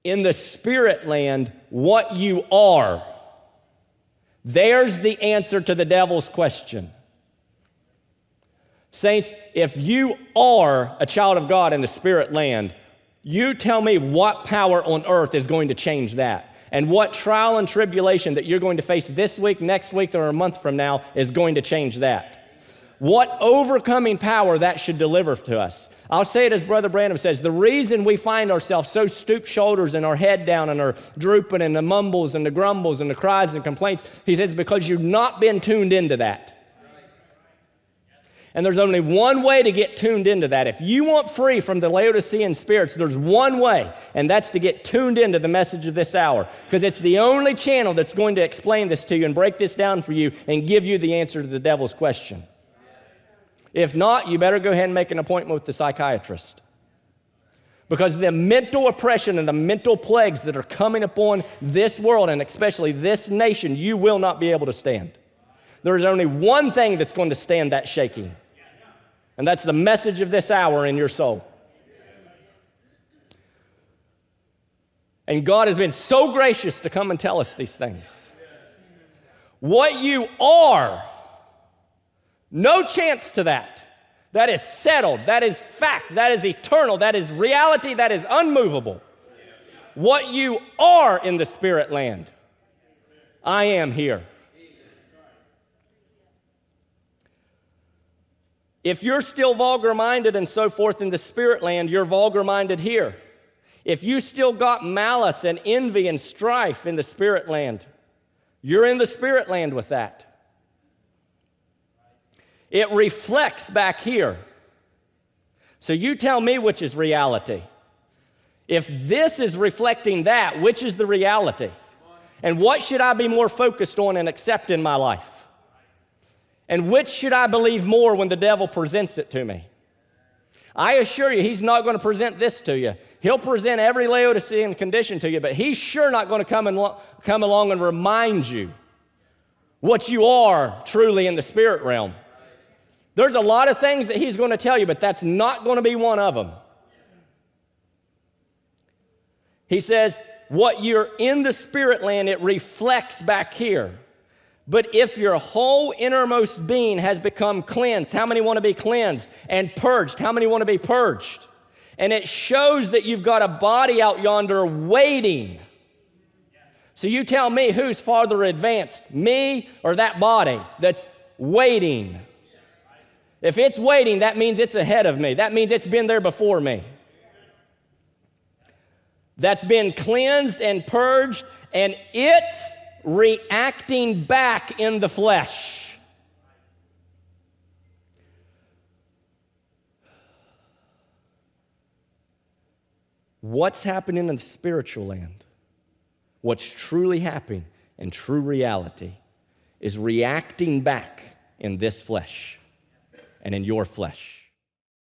in the spirit land what you are. There's the answer to the devil's question. Saints, if you are a child of God in the spirit land, you tell me what power on earth is going to change that, and what trial and tribulation that you're going to face this week, next week, or a month from now is going to change that. What overcoming power that should deliver to us. I'll say it as Brother Branham says, the reason we find ourselves so stooped shoulders and our head down and our drooping and the mumbles and the grumbles and the cries and complaints, he says, because you've not been tuned into that. And there's only one way to get tuned into that. If you want free from the Laodicean spirits, there's one way, and that's to get tuned into the message of this hour, because it's the only channel that's going to explain this to you and break this down for you and give you the answer to the devil's question. If not, you better go ahead and make an appointment with the psychiatrist. Because the mental oppression and the mental plagues that are coming upon this world, and especially this nation, you will not be able to stand. There is only one thing that's going to stand that shaking, and that's the message of this hour in your soul. And God has been so gracious to come and tell us these things. What you are, no chance to that. That is settled. That is fact. That is eternal. That is reality. That is unmovable. What you are in the spirit land, I am here. If you're still vulgar-minded and so forth in the spirit land, you're vulgar-minded here. If you still got malice and envy and strife in the spirit land, you're in the spirit land with that. It reflects back here. So you tell me which is reality. If this is reflecting that, which is the reality? And what should I be more focused on and accept in my life? And which should I believe more when the devil presents it to me? I assure you, he's not going to present this to you. He'll present every Laodicean condition to you, but he's sure not going to come along and remind you what you are truly in the spirit realm. There's a lot of things that he's going to tell you, but that's not going to be one of them. He says, what you're in the spirit land, it reflects back here. But if your whole innermost being has become cleansed, how many want to be cleansed? And purged, how many want to be purged? And it shows that you've got a body out yonder waiting. So you tell me who's farther advanced, me or that body that's waiting? If it's waiting, that means it's ahead of me. That means it's been there before me. That's been cleansed and purged, and it's reacting back in the flesh. What's happening in the spiritual land? What's truly happening in true reality is reacting back in this flesh and in your flesh.